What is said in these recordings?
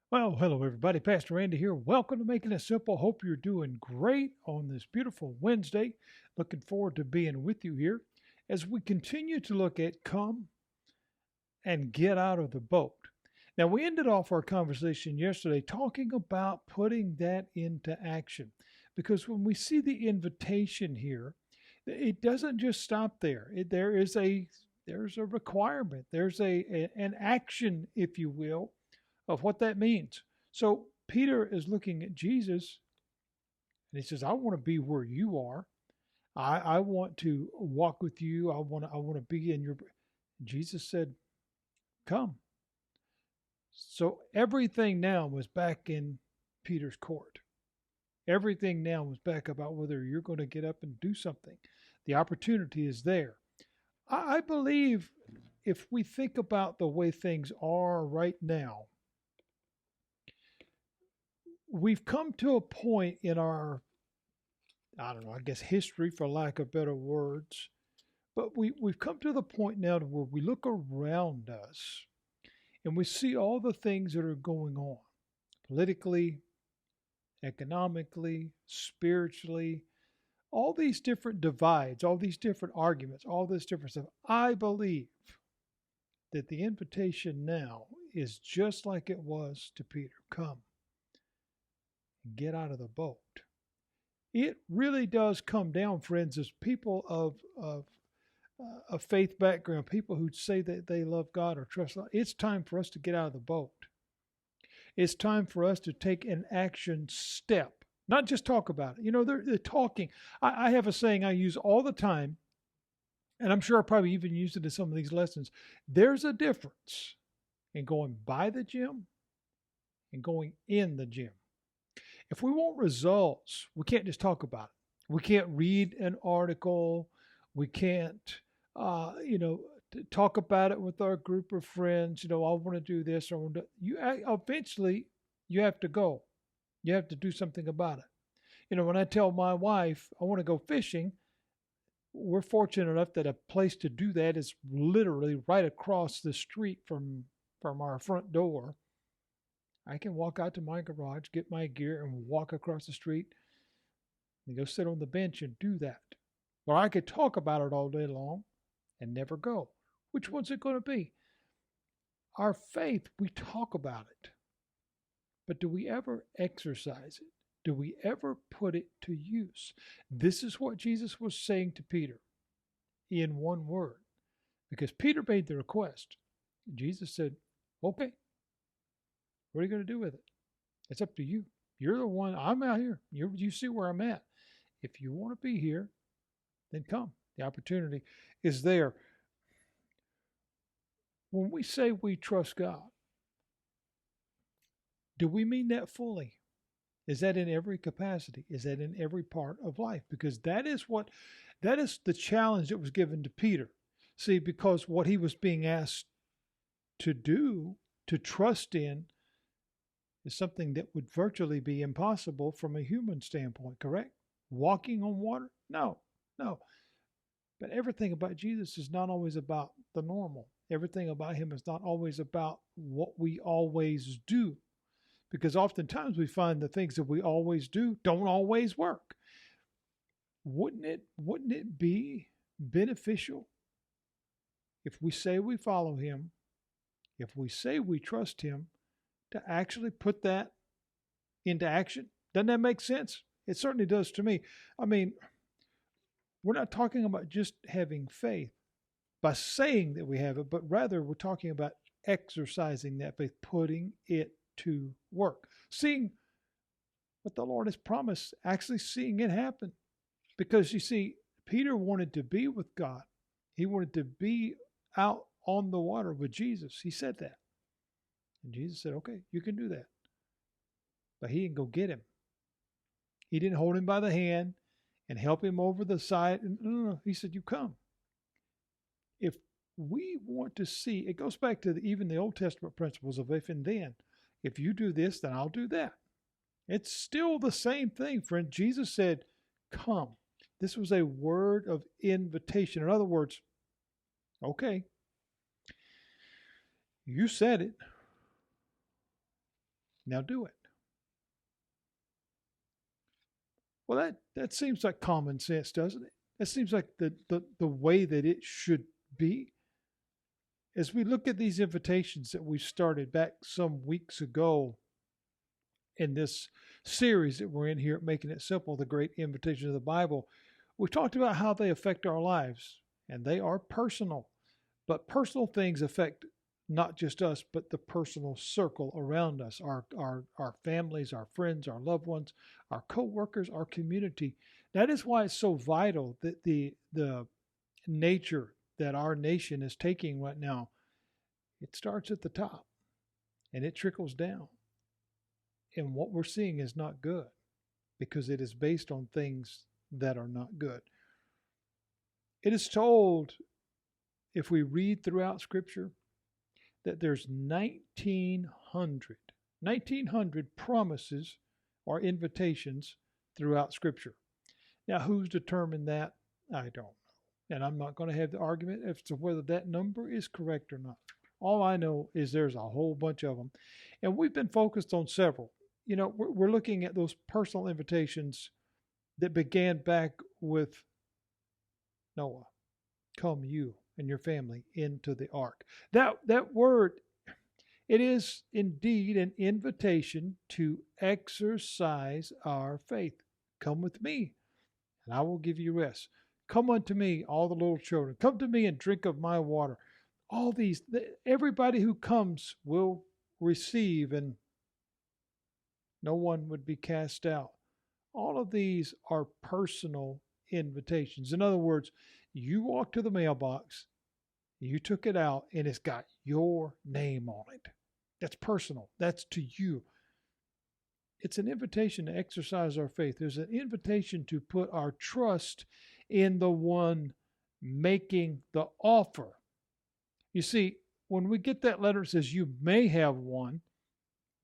Well, hello everybody. Pastor Randy here. Welcome to Making It Simple. Hope you're doing great on this beautiful Wednesday. Looking forward to being with you here as we continue to look at come and get out of the boat. Now, we ended off our conversation yesterday talking about putting that into action because when we see the invitation here, it doesn't just stop there. There's a requirement. An action, if you will, of what that means. So Peter is looking at Jesus and he says, I want to be where you are. I want to walk with you. I want to be in your. Jesus said, come. So everything now was back in Peter's court. Everything now was back about whether you're going to get up and do something. The opportunity is there. I believe if we think about the way things are right now, we've come to a point in our, I don't know, I guess history for lack of better words, but we've come to the point now to where we look around us and we see all the things that are going on politically, economically, spiritually, all these different divides, all these different arguments, all this different stuff. I believe that the invitation now is just like it was to Peter. Come, get out of the boat. It really does come down, friends, as people of a faith background, people who say that they love God or trust God. It's time for us to get out of the boat. It's time for us to take an action step, not just talk about it. You know, they're talking. I have a saying I use all the time, and I'm sure I probably even used it in some of these lessons. There's a difference in going by the gym and going in the gym. If we want results, we can't just talk about it. We can't read an article. We can't, talk about it with our group of friends. You know, I want to do this. Or eventually you have to go. You have to do something about it. You know, when I tell my wife I want to go fishing, we're fortunate enough that a place to do that is literally right across the street from our front door. I can walk out to my garage, get my gear, and walk across the street and go sit on the bench and do that. Or I could talk about it all day long and never go. Which one's it going to be? Our faith, we talk about it, but do we ever exercise it? Do we ever put it to use? This is what Jesus was saying to Peter in one word, because Peter made the request. Jesus said, okay, what are you going to do with it? It's up to you. You're the one. I'm out here. You see where I'm at. If you want to be here, then come. The opportunity is there. When we say we trust God, do we mean that fully? Is that in every capacity? Is that in every part of life? Because that is the challenge that was given to Peter. See, because what he was being asked to do, to trust in, is something that would virtually be impossible from a human standpoint, correct? Walking on water? No, no. But everything about Jesus is not always about the normal. Everything about him is not always about what we always do. Because oftentimes we find the things that we always do don't always work. Wouldn't it be beneficial if we say we follow him, if we say we trust him, to actually put that into action? Doesn't that make sense? It certainly does to me. I mean, we're not talking about just having faith by saying that we have it, but rather we're talking about exercising that faith, putting it to work, seeing what the Lord has promised, actually seeing it happen. Because you see, Peter wanted to be with God. He wanted to be out on the water with Jesus. He said that. And Jesus said, okay, you can do that. But he didn't go get him. He didn't hold him by the hand and help him over the side. No. He said, you come. If we want to see, it goes back to even the Old Testament principles of if and then. If you do this, then I'll do that. It's still the same thing, friend. Jesus said, come. This was a word of invitation. In other words, okay, you said it. Now do it. Well, that seems like common sense, doesn't it? That seems like the way that it should be. As we look at these invitations that we started back some weeks ago in this series that we're in here at Making It Simple, the great invitation of the Bible, we talked about how they affect our lives, and they are personal. But personal things affect not just us, but the personal circle around us, our families, our friends, our loved ones, our co-workers, our community. That is why it's so vital that the nature that our nation is taking right now, it starts at the top and it trickles down. And what we're seeing is not good because it is based on things that are not good. It is told, if we read throughout Scripture, that there's 1,900 promises or invitations throughout Scripture. Now, who's determined that? I don't know. And I'm not going to have the argument as to whether that number is correct or not. All I know is there's a whole bunch of them. And we've been focused on several. You know, we're looking at those personal invitations that began back with Noah. Come you and your family into the ark. That word, it is indeed an invitation to exercise our faith. Come with me, and I will give you rest. Come unto me, all the little children. Come to me and drink of my water. All these, everybody who comes will receive, and no one would be cast out. All of these are personal invitations. In other words, you walk to the mailbox, you took it out, and it's got your name on it. That's personal. That's to you. It's an invitation to exercise our faith. There's an invitation to put our trust in the one making the offer. You see, when we get that letter that says you may have one,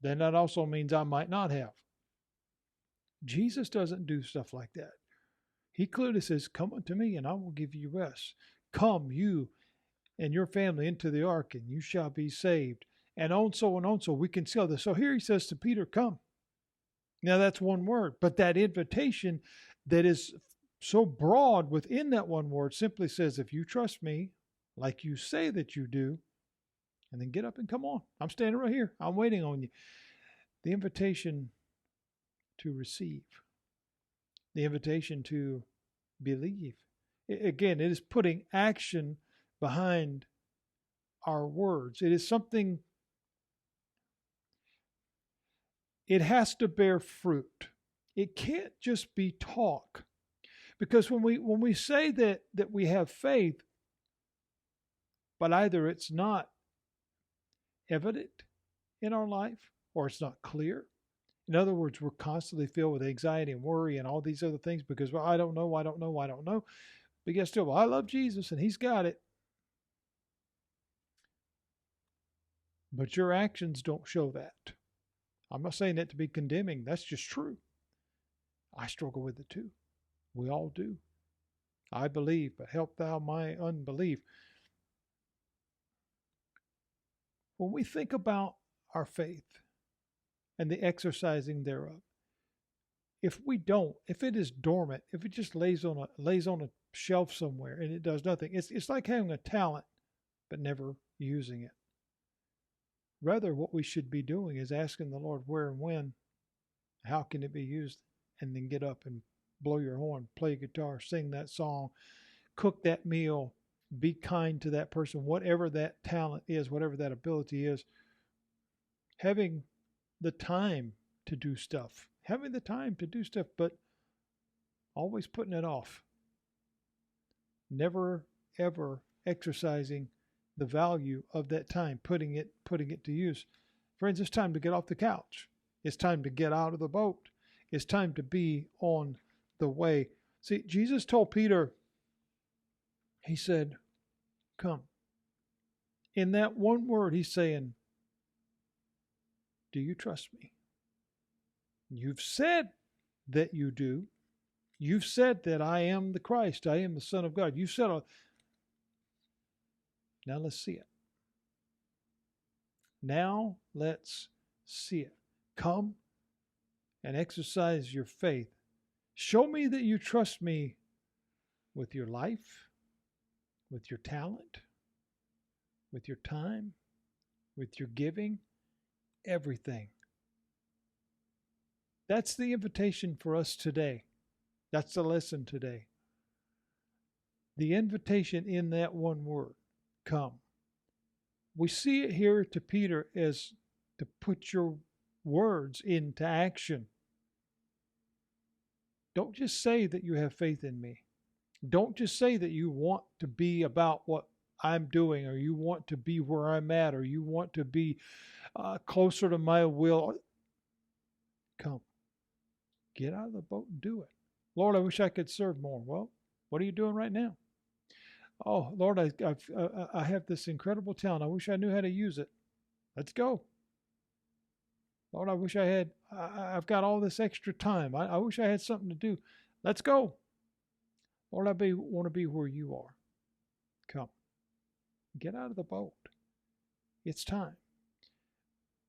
then that also means I might not have. Jesus doesn't do stuff like that. He clearly says, come unto me and I will give you rest. Come, you and your family into the ark, and you shall be saved. And on so and on so. We can see all this. So here he says to Peter, come. Now that's one word, but that invitation that is so broad within that one word simply says, if you trust me, like you say that you do, and then get up and come on. I'm standing right here. I'm waiting on you. The invitation to receive, the invitation to believe. Again, it is putting action behind our words. It is something, it has to bear fruit. It can't just be talk. Because when we say that we have faith, but either it's not evident in our life or it's not clear. In other words, we're constantly filled with anxiety and worry and all these other things because, well, I don't know. But guess still, well, I love Jesus and he's got it. But your actions don't show that. I'm not saying that to be condemning. That's just true. I struggle with it too. We all do. I believe, but help thou my unbelief. When we think about our faith and the exercising thereof, if it is dormant, if it just lays on a shelf somewhere and it does nothing, it's like having a talent but never using it. Rather, what we should be doing is asking the Lord where and when, how can it be used, and then get up and blow your horn, play guitar, sing that song, cook that meal, be kind to that person, whatever that talent is, whatever that ability is. Having the time to do stuff, but always putting it off. Never, ever exercising the value of that time, putting it to use. Friends, it's time to get off the couch. It's time to get out of the boat. It's time to be on the way. See, Jesus told Peter, he said, come. In that one word, he's saying, do you trust me? You've said that you do. You've said that I am the Christ. I am the Son of God. You said, now let's see it. Now let's see it. Come and exercise your faith. Show me that you trust me with your life, with your talent, with your time, with your giving, everything. That's the invitation for us today. That's the lesson today. The invitation in that one word, come. We see it here to Peter as to put your words into action. Don't just say that you have faith in me. Don't just say that you want to be about what I'm doing, or you want to be where I'm at, or you want to be closer to my will. Come. Get out of the boat and do it. Lord, I wish I could serve more. Well, what are you doing right now? Oh, Lord, I have this incredible talent. I wish I knew how to use it. Let's go. Lord, I wish I've got all this extra time. I wish I had something to do. Let's go. Lord, I want to be where you are. Come. Get out of the boat. It's time.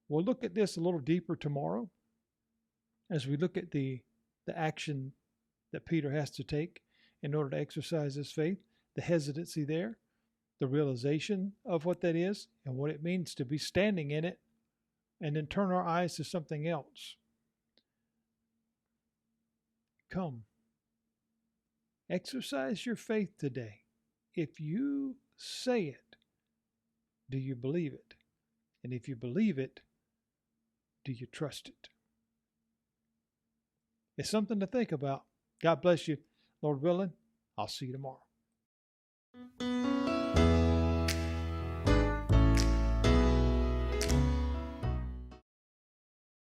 We'll look at this a little deeper tomorrow as we look at the action that Peter has to take in order to exercise his faith, the hesitancy there, the realization of what that is and what it means to be standing in it, and then turn our eyes to something else. Come. Exercise your faith today. If you say it, do you believe it? And if you believe it, do you trust it? It's something to think about. God bless you. Lord willing, I'll see you tomorrow.